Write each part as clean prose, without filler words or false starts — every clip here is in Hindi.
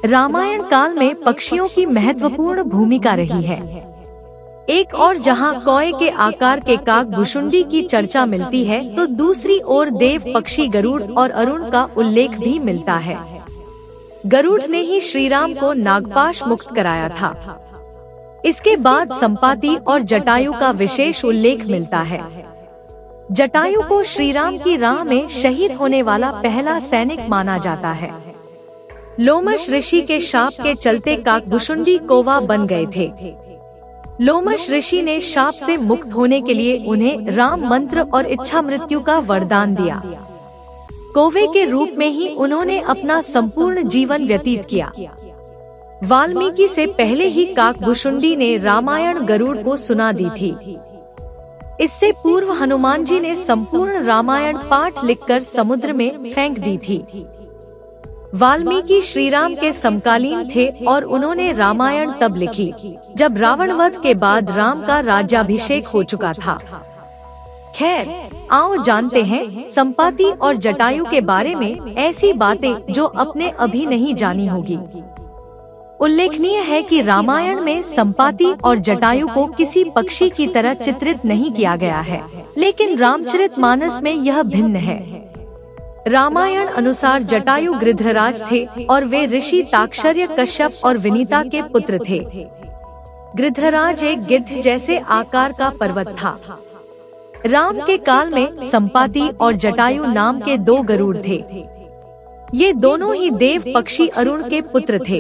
रामायण काल में पक्षियों की महत्वपूर्ण भूमिका रही है। एक और जहां कौए के आकार के काक भुशुंडी की चर्चा मिलती है, तो दूसरी ओर देव पक्षी गरुड़ और अरुण का उल्लेख भी मिलता है। गरुड़ ने ही श्री राम को नागपाश मुक्त कराया था। इसके बाद संपाति और जटायु का विशेष उल्लेख मिलता है। जटायु को श्री राम की राह में शहीद होने वाला पहला सैनिक माना जाता है। लोमश ऋषि के शाप के चलते काकभुशुंडी कौवा बन गए थे। लोमश ऋषि ने शाप से मुक्त होने के लिए उन्हें राम मंत्र और इच्छा मृत्यु का वरदान दिया। कौवे के रूप में ही उन्होंने अपना संपूर्ण जीवन व्यतीत किया। वाल्मीकि से पहले ही काकभुशुंडी ने रामायण गरुड़ को सुना दी थी। इससे पूर्व हनुमान जी ने संपूर्ण रामायण पाठ लिखकर समुद्र में फेंक दी थी। वाल्मीकि श्री राम के समकालीन थे और उन्होंने रामायण तब लिखी जब रावण वध के बाद राम का राज्याभिषेक हो चुका था। खैर, आओ जानते हैं संपाति और जटायु के बारे में ऐसी बातें जो आपने अभी नहीं जानी होगी। उल्लेखनीय है कि रामायण में संपाति और जटायु को किसी पक्षी की तरह चित्रित नहीं किया गया है, लेकिन रामचरितमानस में यह भिन्न है। रामायण अनुसार जटायु गृध्रराज थे और वे ऋषि ताक्षर्य, कश्यप और विनीता के पुत्र थे। गृध्रराज एक गिद्ध जैसे आकार का पर्वत था। राम के काल में संपाति और जटायु नाम के दो गरुड़ थे। ये दोनों ही देव पक्षी अरुण के पुत्र थे।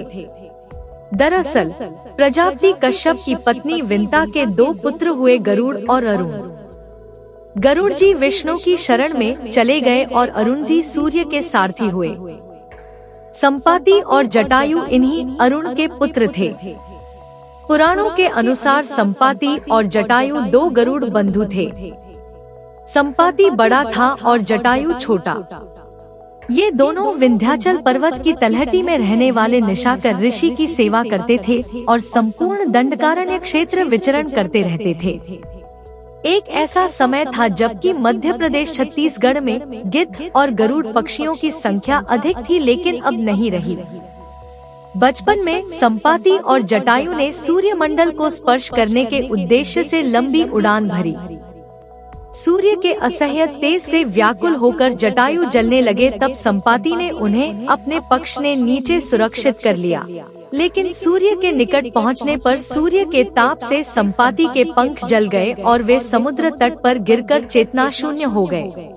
दरअसल प्रजापति कश्यप की पत्नी विनीता के दो पुत्र हुए गरुड़ और अरुण। गरुड़ जी विष्णु की शरण में चले गए और अरुण जी सूर्य के सारथी हुए। संपाति और जटायु इन्हीं अरुण के पुत्र थे। पुराणों के अनुसार संपाति और जटायु दो गरुड़ बंधु थे। संपाति बड़ा था और जटायु छोटा। ये दोनों विंध्याचल पर्वत की तलहटी में रहने वाले निशाकर ऋषि की सेवा करते थे और संपूर्ण दंडकारण्य क्षेत्र विचरण करते रहते थे। एक ऐसा समय था जबकि मध्य प्रदेश छत्तीसगढ़ में गिद्ध और गरुड़ पक्षियों की संख्या अधिक थी, लेकिन अब नहीं रही। बचपन में संपाति और जटायु ने सूर्यमंडल को स्पर्श करने के उद्देश्य से लंबी उड़ान भरी। सूर्य के असह्य तेज से व्याकुल होकर जटायु जलने लगे, तब संपाति ने उन्हें अपने पक्ष ने नीचे सुरक्षित कर लिया, लेकिन सूर्य के निकट पहुंचने पर सूर्य के ताप से संपाति के पंख जल गए और वे समुद्र तट पर गिरकर चेतना शून्य हो गए।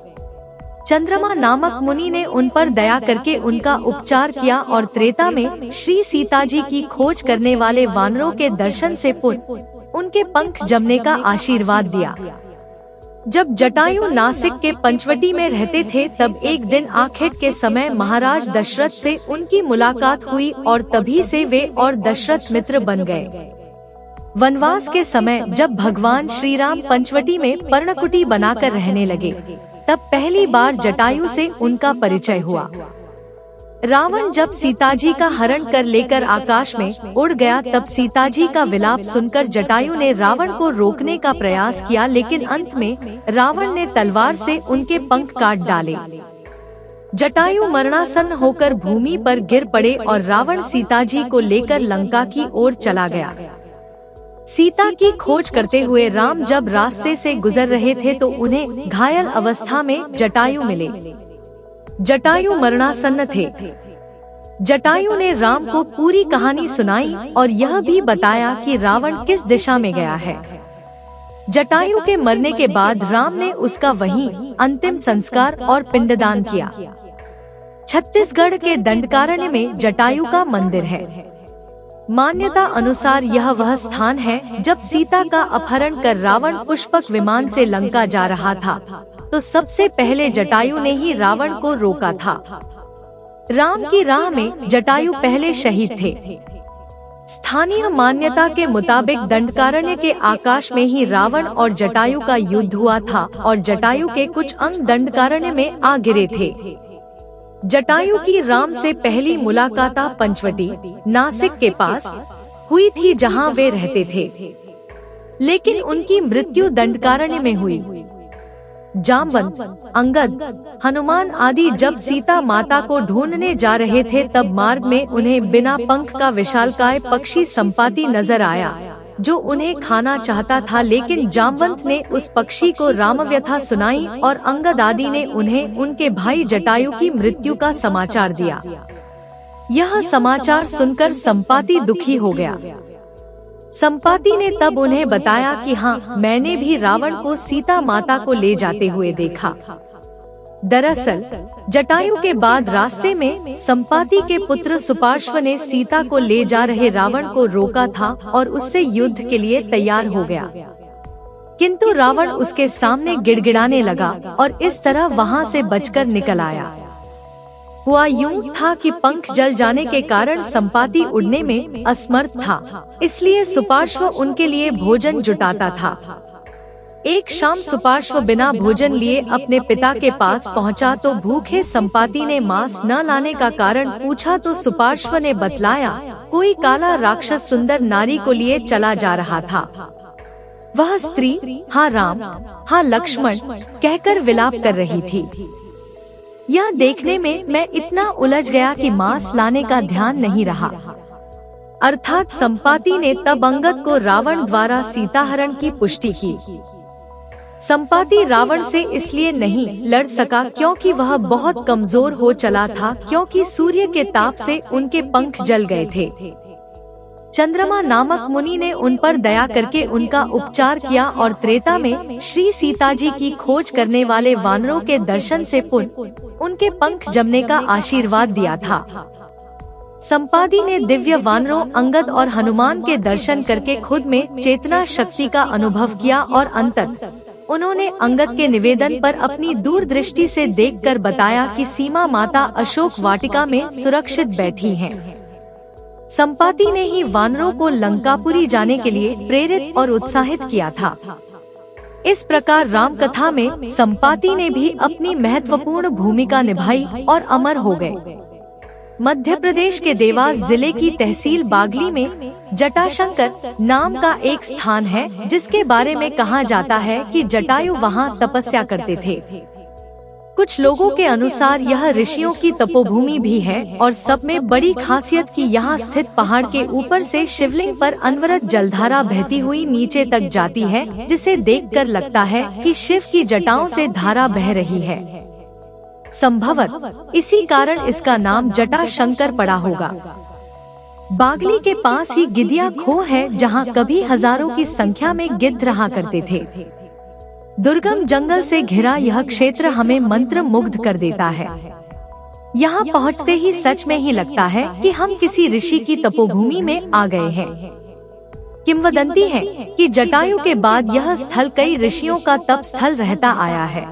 चंद्रमा नामक मुनि ने उन पर दया करके उनका उपचार किया और त्रेता में श्री सीता जी की खोज करने वाले वानरों के दर्शन से उनके पंख जमने का आशीर्वाद दिया। जब जटायु नासिक के पंचवटी में रहते थे, तब एक दिन आखेट के समय महाराज दशरथ से उनकी मुलाकात हुई और तभी से वे और दशरथ मित्र बन गए। वनवास के समय जब भगवान श्री राम पंचवटी में पर्णकुटी बनाकर रहने लगे, तब पहली बार जटायु से उनका परिचय हुआ। रावण जब सीताजी का हरण कर लेकर आकाश में उड़ गया, तब सीताजी का विलाप सुनकर जटायु ने रावण को रोकने का प्रयास किया, लेकिन अंत में रावण ने तलवार से उनके पंख काट डाले। जटायु मरणासन्न होकर भूमि पर गिर पड़े और रावण सीताजी को लेकर लंका की ओर चला गया। सीता की खोज करते हुए राम जब रास्ते से गुजर रहे थे, तो उन्हें घायल अवस्था में जटायु मिले। जटायु मरणासन्न थे। जटायु ने राम को पूरी कहानी सुनाई और यह भी बताया कि रावण किस दिशा में गया है। जटायु के मरने के बाद राम ने उसका वहीं अंतिम संस्कार और पिंडदान किया। छत्तीसगढ़ के दंडकारण्य में जटायु का मंदिर है। मान्यता अनुसार यह वह स्थान है जब सीता का अपहरण कर रावण पुष्पक विमान से लंका जा रहा था, तो सबसे पहले जटायु ने ही रावण को रोका था। राम की राह में जटायु पहले शहीद थे। स्थानीय मान्यता के मुताबिक दंडकारण्य के आकाश में ही रावण और जटायु का युद्ध हुआ था और जटायु के कुछ अंग दंडकारण्य में आ गिरे थे। जटायु की राम से पहली मुलाकात पंचवटी नासिक के पास हुई थी, जहां वे रहते थे, लेकिन उनकी मृत्यु दंडकारण्य में हुई। जामवंत, अंगद, हनुमान आदि जब सीता माता को ढूंढने जा रहे थे तब मार्ग में उन्हें बिना पंख का विशालकाय पक्षी संपाति नजर आया, जो उन्हें खाना चाहता था। लेकिन जामवंत ने उस पक्षी को रामव्यथा सुनाई और अंगद आदि ने उन्हें उनके भाई जटायु की मृत्यु का समाचार दिया। यह समाचार सुनकर संपाति दुखी हो गया। संपाति ने तब उन्हें बताया कि हाँ, मैंने भी रावण को सीता माता को ले जाते हुए देखा। दरअसल जटायु के बाद रास्ते में संपाति के पुत्र सुपार्श्व ने सीता को ले जा रहे रावण को रोका था और उससे युद्ध के लिए तैयार हो गया, किंतु रावण उसके सामने गिड़गिड़ाने लगा और इस तरह वहां से बचकर निकल आया। हुआ यूं था कि पंख जल जाने के कारण संपाति उड़ने में असमर्थ था, इसलिए सुपार्श्व उनके लिए भोजन जुटाता था। एक शाम सुपार्श्व बिना भोजन लिए अपने पिता के पास पहुंचा तो भूखे संपाति ने मांस न लाने का कारण पूछा तो सुपार्श्व ने बतलाया, कोई काला राक्षस सुंदर नारी को लिए चला जा रहा था। वह स्त्री हाँ राम, हाँ लक्ष्मण कहकर विलाप कर रही थी। यह देखने में मैं इतना उलझ गया कि मांस लाने का ध्यान नहीं रहा। अर्थात संपाति ने तब अंगद को रावण द्वारा सीताहरण की पुष्टि की। संपाति रावण से इसलिए नहीं लड़ सका क्योंकि वह बहुत कमजोर हो चला था, क्योंकि सूर्य के ताप से उनके पंख जल गए थे। चंद्रमा नामक मुनि ने उन पर दया करके उनका उपचार किया और त्रेता में श्री सीता जी की खोज करने वाले वानरों के दर्शन से उनके पंख जमने का आशीर्वाद दिया था। संपाति ने दिव्य वानरों अंगद और हनुमान के दर्शन करके खुद में चेतना शक्ति का अनुभव किया और अंततः उन्होंने अंगद के निवेदन पर अपनी दूरदृष्टि से देखकर बताया कि सीमा माता अशोक वाटिका में सुरक्षित बैठी हैं। संपाति ने ही वानरों को लंकापुरी जाने के लिए प्रेरित और उत्साहित किया था। इस प्रकार राम कथा में संपाति ने भी अपनी महत्वपूर्ण भूमिका निभाई और अमर हो गए। मध्य प्रदेश के देवास जिले की तहसील बागली में जटाशंकर नाम का एक स्थान है, जिसके बारे में कहा जाता है कि जटायु वहां तपस्या करते थे। कुछ लोगों के अनुसार यह ऋषियों की तपोभूमि भी है और सब में बड़ी खासियत कि यहाँ स्थित पहाड़ के ऊपर से शिवलिंग पर अनवरत जलधारा बहती हुई नीचे तक जाती है, जिसे देखकर लगता है कि शिव की जटाओं से धारा बह रही है। संभवत इसी कारण इसका नाम जटाशंकर पड़ा होगा। बागली के पास ही गिदिया खो है, जहाँ कभी हजारों की संख्या में गिद्ध रहा करते थे। दुर्गम जंगल से घिरा यह क्षेत्र हमें मंत्र मुग्ध कर देता है। यहाँ पहुँचते ही सच में ही लगता है कि हम किसी ऋषि की तपोभूमि में आ गए हैं। किंवदंती है कि जटायु के बाद यह स्थल कई ऋषियों का तप स्थल रहता आया है।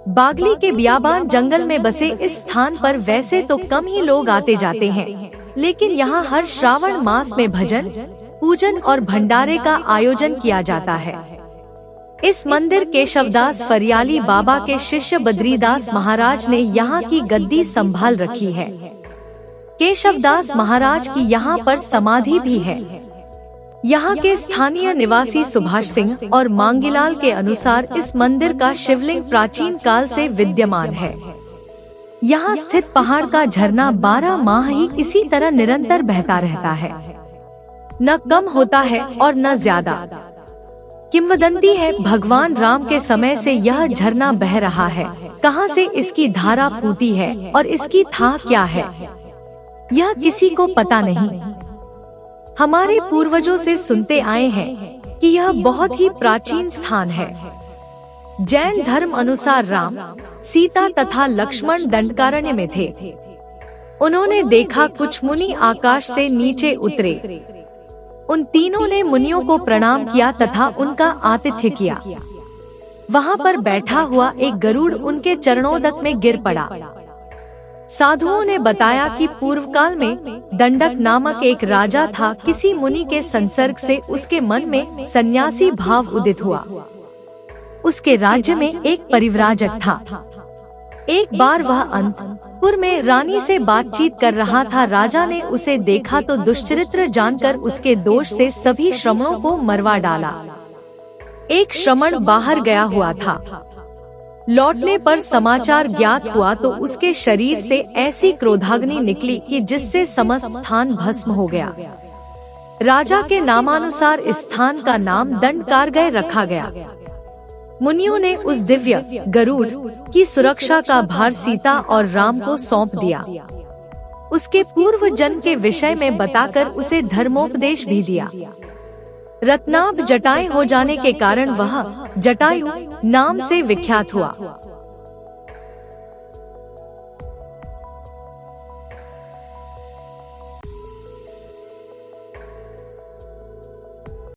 बागली के बियाबान जंगल में बसे इस स्थान पर वैसे तो कम ही लोग आते जाते हैं, लेकिन यहाँ हर श्रावण मास में भजन, पूजन और भंडारे का आयोजन किया जाता है। इस मंदिर केशवदास फरियाली बाबा के शिष्य बद्रीदास महाराज ने यहाँ की गद्दी संभाल रखी है। केशवदास महाराज की यहाँ पर समाधि भी है। यहाँ के स्थानीय निवासी सुभाष सिंह और मांगीलाल के अनुसार इस मंदिर का शिवलिंग प्राचीन काल से विद्यमान है। यहाँ स्थित पहाड़ का झरना 12 माह ही इसी तरह निरंतर बहता रहता है, न कम होता है और न ज्यादा। किंवदंती है भगवान राम के समय से यह झरना बह रहा है। कहाँ से इसकी धारा फूटी है और इसकी थाह क्या है, यह किसी को पता नहीं। हमारे पूर्वजों से सुनते आए हैं कि यह बहुत ही प्राचीन स्थान है। जैन धर्म अनुसार राम, सीता तथा लक्ष्मण दंडकारण्य में थे। उन्होंने देखा कुछ मुनि आकाश से नीचे उतरे। उन तीनों ने मुनियों को प्रणाम किया तथा उनका आतिथ्य किया। वहां पर बैठा हुआ एक गरुड़ उनके चरणोदक में गिर पड़ा। साधुओं ने बताया कि पूर्व काल में दंडक नामक एक राजा था। किसी मुनि के संसर्ग से उसके मन में सन्यासी भाव उदित हुआ। उसके राज्य में एक परिव्राजक था। एक बार वह अंतपुर में रानी से बातचीत कर रहा था। राजा ने उसे देखा तो दुष्चरित्र जानकर उसके दोष से सभी श्रमणों को मरवा डाला। एक श्रमण बाहर गया हुआ था। लौटने पर समाचार ज्ञात हुआ तो उसके शरीर से ऐसी क्रोधाग्नि निकली कि जिससे समस्त स्थान भस्म हो गया। राजा के नामानुसार इस स्थान का नाम दंडकारगय रखा गया। मुनियों ने उस दिव्य गरुड़ की सुरक्षा का भार सीता और राम को सौंप दिया। उसके पूर्व जन्म के विषय में बताकर उसे धर्मोपदेश भी दिया। रत्नाभ जटाएं हो जाने के कारण वह जटायु नाम से विख्यात हुआ।